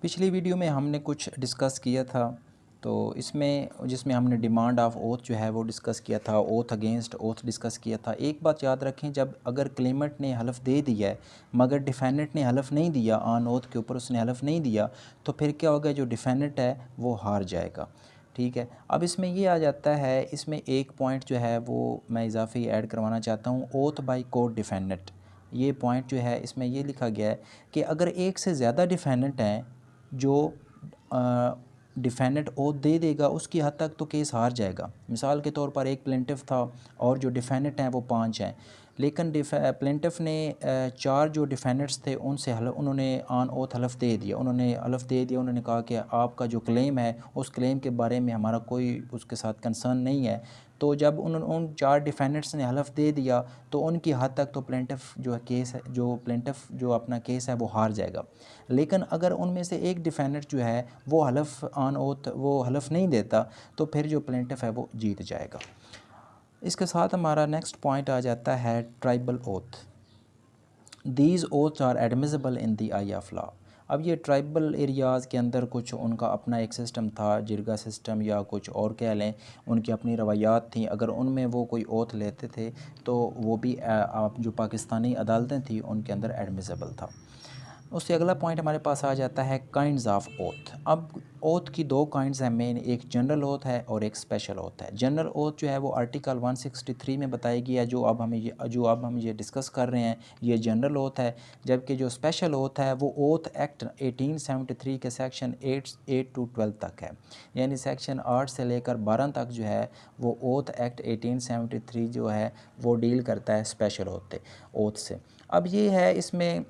पिछली वीडियो में हमने कुछ डिस्कस किया था, तो इसमें जिसमें हमने डिमांड ऑफ ओथ जो है वो डिस्कस किया था, ओथ अगेंस्ट ओथ डिस्कस किया था। एक बात याद रखें, जब अगर क्लेमेंट ने हलफ दे दिया है मगर डिफेंडेंट ने हलफ नहीं दिया, ऑन ओथ के ऊपर उसने हलफ नहीं दिया, तो फिर क्या होगा, जो डिफेंडेंट है वो हार जाएगा। ठीक है, अब इसमें ये आ जाता है, इसमें एक पॉइंट जो है वो मैं इजाफी ऐड करवाना चाहता हूँ, ओथ बाय कोर्ट डिफेंडेंट। ये पॉइंट जो है इसमें ये लिखा गया है कि अगर एक से ज़्यादा डिफेंडेंट हैं, जो डिफेंडेंट ओथ दे देगा उसकी हद तक तो केस हार जाएगा। मिसाल के तौर पर एक प्लेंटिफ था और जो डिफेंडेंट हैं वो 5 हैं, लेकिन प्लेंटिफ ने 4 जो डिफेंडेंट्स थे उनसे उन्होंने ऑन ओथ हलफ दे दिया। उन्होंने कहा कि आपका जो क्लेम है उस क्लेम के बारे में हमारा कोई उसके साथ कंसर्न नहीं है। तो जब उन 4 डिफेंडेंट्स ने हलफ दे दिया तो उनकी हद तक तो प्लेंटिफ जो है केस है, जो प्लेंटिफ जो अपना केस है वो हार जाएगा। लेकिन अगर उनमें से एक डिफेंडेंट जो है वो हलफ ऑन ओथ वो हलफ नहीं देता, तो फिर जो प्लेंटिफ है वो जीत जाएगा। इसके साथ हमारा नेक्स्ट पॉइंट आ जाता है tribal oath. These oaths are admissible in the eye of law. अब ये ट्राइबल एरियाज़ के अंदर कुछ उनका अपना एक सिस्टम था, जिरगा सिस्टम या कुछ और कह लें, उनकी अपनी रवायात थी। अगर उनमें वो कोई ओथ लेते थे तो वो भी आप जो पाकिस्तानी अदालतें थी उनके अंदर एडमिसिबल था। उससे अगला पॉइंट हमारे पास आ जाता है काइंड्स ऑफ ओथ। अब ओथ की 2 काइंड्स हैं मेन, एक जनरल ओथ है और एक स्पेशल ओथ है। जनरल ओथ जो है वो आर्टिकल 163 में बताई गई है, जो अब हम ये डिस्कस कर रहे हैं ये जनरल ओथ है। जबकि जो स्पेशल ओथ है वो ओथ एक्ट 1873 के सेक्शन 8 टू 12 तक है, यानी सेक्शन 8 से लेकर 12 तक जो है वो ओथ एक्ट 1873 जो है वो डील करता है स्पेशल ओथ से। अब ये है इसमें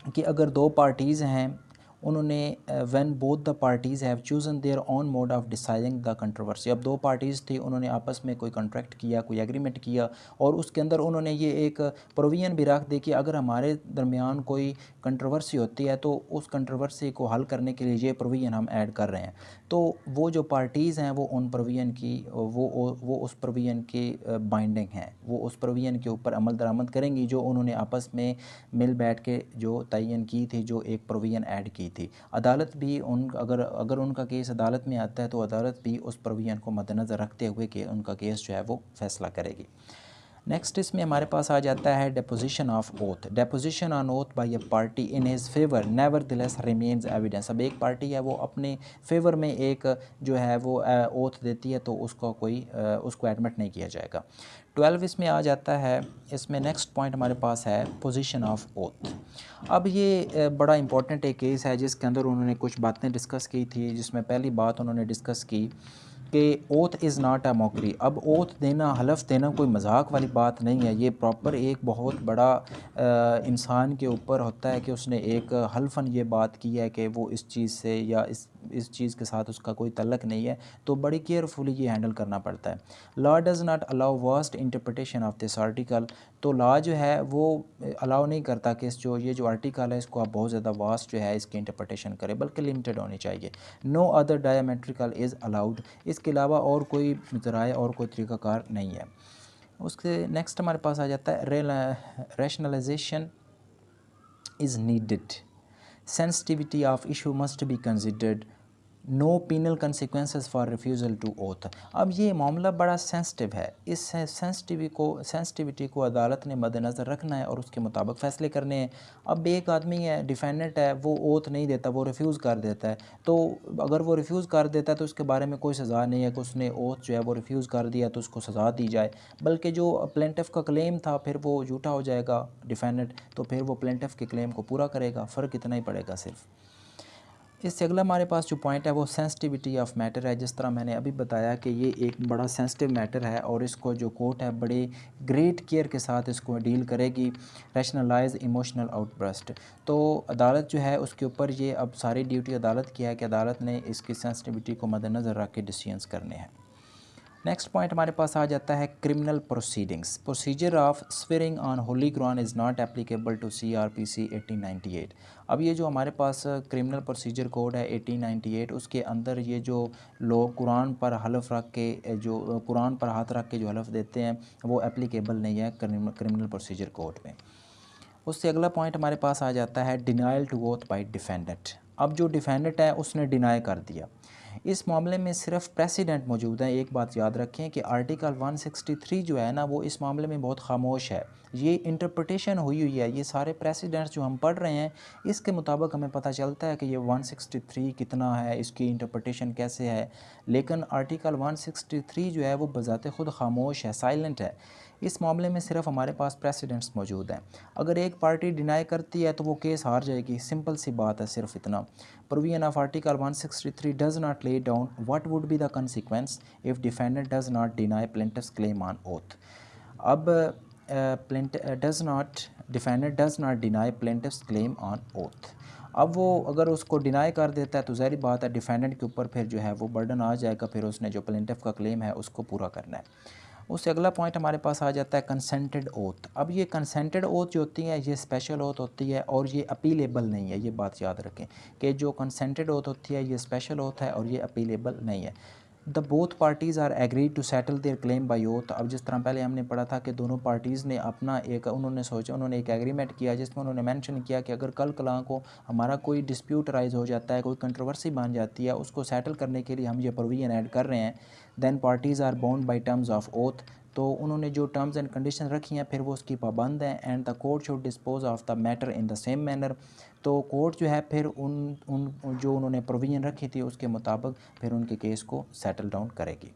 कि अगर 2 पार्टीज़ हैं, उन्होंने when both the parties have chosen their own mode of deciding the controversy. अब 2 पार्टीज़ थी, उन्होंने आपस में कोई कॉन्ट्रैक्ट किया, कोई एग्रीमेंट किया और उसके अंदर उन्होंने ये एक प्रोविज़न भी रख दी कि अगर हमारे दरमियान कोई कंट्रोवर्सी होती है तो उस कंट्रोवर्सी को हल करने के लिए ये प्रोविज़न हम ऐड कर रहे हैं। तो वो जो पार्टीज़ हैं वो उन प्रोविज़न की वो उस प्रोविज़न की बाइंडिंग हैं, वो उस प्रोविज़न के ऊपर अमल दरामद करेंगी जो उन्होंने आपस में मिल बैठ के जो तयन की थी, जो एक प्रोविज़न ऐड की थी। अदालत भी अगर उनका केस अदालत में आता है तो अदालत भी उस प्रोविज़न को मद्देनज़र रखते हुए कि उनका केस जो है वो फैसला करेगी। नेक्स्ट इसमें हमारे पास आ जाता है deposition of oath. Deposition on oath by a party in his favour nevertheless remains evidence. अब एक पार्टी है वो अपने फेवर में एक जो है वो ओथ देती है तो उसको एडमिट नहीं किया जाएगा। 12 इसमें आ जाता है। इसमें नेक्स्ट पॉइंट हमारे पास है पोजीशन ऑफ ओथ। अब ये बड़ा इंपॉर्टेंट एक केस है जिसके अंदर उन्होंने कुछ बातें डिस्कस की थी, जिसमें पहली बात उन्होंने डिस्कस की कि oath is not a mockery. अब ओथ देना, हलफ देना कोई मजाक वाली बात नहीं है, ये प्रॉपर एक बहुत बड़ा इंसान के ऊपर होता है कि उसने एक हल्फन ये बात की है कि वो इस चीज़ से या इस चीज़ के साथ उसका कोई तल्लक नहीं है, तो बड़ी केयरफुली ये हैंडल करना पड़ता है। Law does not allow vast interpretation of this article. तो लॉ जो है वो अलाउ नहीं करता कि ये जो आर्टिकल है इसको आप बहुत ज़्यादा वास्ट जो है इसकी इंटरप्रटेशन करें, बल्कि लिमिटेड होनी चाहिए। No other diametrical is allowed. इसके अलावा और कोई ज़राए और कोई तरीक़ाकार नहीं है। उसके नेक्स्ट हमारे पास आ जाता है rationalisation is needed. Sensitivity of issue must be considered. No penal consequences for refusal to oath. अब ये मामला बड़ा सेंसिटिव है, इस सेंसिटिविटी को अदालत ने मद्देनज़र रखना है और उसके मुताबिक फ़ैसले करने हैं। अब एक आदमी है, डिफेंडेंट है, वो ओथ नहीं देता, वो रिफ्यूज़ कर देता है, तो अगर वो रिफ्यूज़ कर देता है तो उसके बारे में कोई सज़ा नहीं है कि उसने ओथ जो है वो रिफ्यूज़ कर दिया तो उसको सज़ा दी जाए, बल्कि जो प्लेंटिफ का क्लेम था फिर वो झूठा हो जाएगा डिफेंडेंट, तो फिर वो प्लेंटिफ के क्लेम को पूरा करेगा, फ़र्क इतना ही पड़ेगा सिर्फ। इससे अगला हमारे पास जो पॉइंट है वो सेंसिटिविटी ऑफ मैटर है। जिस तरह मैंने अभी बताया कि ये एक बड़ा सेंसिटिव मैटर है और इसको जो कोर्ट है बड़े ग्रेट केयर के साथ इसको डील करेगी। रैशनलाइज इमोशनल आउटबर्स्ट, तो अदालत जो है उसके ऊपर ये अब सारी ड्यूटी अदालत की है कि अदालत ने इसकी सेंसिटिविटी को मद्देनज़र रख के डिसीजंस करने हैं। नेक्स्ट पॉइंट हमारे पास आ जाता है criminal proceedings. Procedure of swearing on holy Quran is not applicable to CRPC 1898। अब ये जो हमारे पास क्रिमिनल प्रोसीजर कोड है 1898, उसके अंदर ये जो लोग कुरान पर हलफ रख के जो कुरान पर हाथ रख के जो हलफ देते हैं वो एप्लीकेबल नहीं है क्रिमिनल प्रोसीजर कोड में। उससे अगला पॉइंट हमारे पास आ जाता है denial to oath by defendant. अब जो डिफेंडेंट है उसने डिनाई कर दिया। इस मामले में सिर्फ प्रेसिडेंट मौजूद है। एक बात याद रखें कि आर्टिकल 163 जो है ना वो इस मामले में बहुत खामोश है, ये इंटरप्रटेशन हुई है। ये सारे प्रेसिडेंट्स जो हम पढ़ रहे हैं इसके मुताबिक हमें पता चलता है कि ये 163 कितना है, इसकी इंटरप्रटेशन कैसे है, लेकिन आर्टिकल 163 जो है वो बजाते ख़ुद खामोश है, साइलेंट है। इस मामले में सिर्फ हमारे पास प्रेसिडेंट्स मौजूद हैं। अगर एक पार्टी डिनाई करती है तो वो केस हार जाएगी, सिंपल सी बात है, सिर्फ इतना। Provision of article 163 does not lay down what would be the consequence if defendant does not deny plaintiff's claim on oath. अब defendant does not deny plaintiff's claim on oath. अब वो अगर उसको डिनाई कर देता है तो ज़ाहिर बात है डिफेंडेंट के ऊपर फिर जो है वो बर्डन आ जाएगा, फिर उसने जो प्लेंटिफ का क्लेम है उसको पूरा करना है। उससे अगला पॉइंट हमारे पास आ जाता है कंसेंटेड ओथ। अब ये कंसेंटेड ओथ जो होती है ये स्पेशल ओथ होती है और ये अपीलेबल नहीं है। ये बात याद रखें कि जो कंसेंटेड ओथ होती है ये स्पेशल ओथ है और ये अपीलेबल नहीं है। The both parties are agreed to settle their claim by oath. अब जिस तरह पहले हमने पढ़ा था कि दोनों पार्टीज़ ने अपना एक उन्होंने एक एग्रीमेंट किया जिसमें उन्होंने मेंशन किया कि अगर कल कलां को हमारा कोई डिस्प्यूट राइज हो जाता है, कोई कंट्रोवर्सी बन जाती है, उसको सेटल करने के लिए हम ये प्रोविजन ऐड कर रहे हैं, then parties are bound by terms of oath. तो उन्होंने जो टर्म्स एंड कंडीशन रखी हैं फिर वो उसकी पाबंद हैं। And the court should dispose of the matter in the same manner. तो कोर्ट जो है फिर उन जो उन्होंने प्रोविजन रखी थी उसके मुताबिक फिर उनके केस को सेटल डाउन करेगी।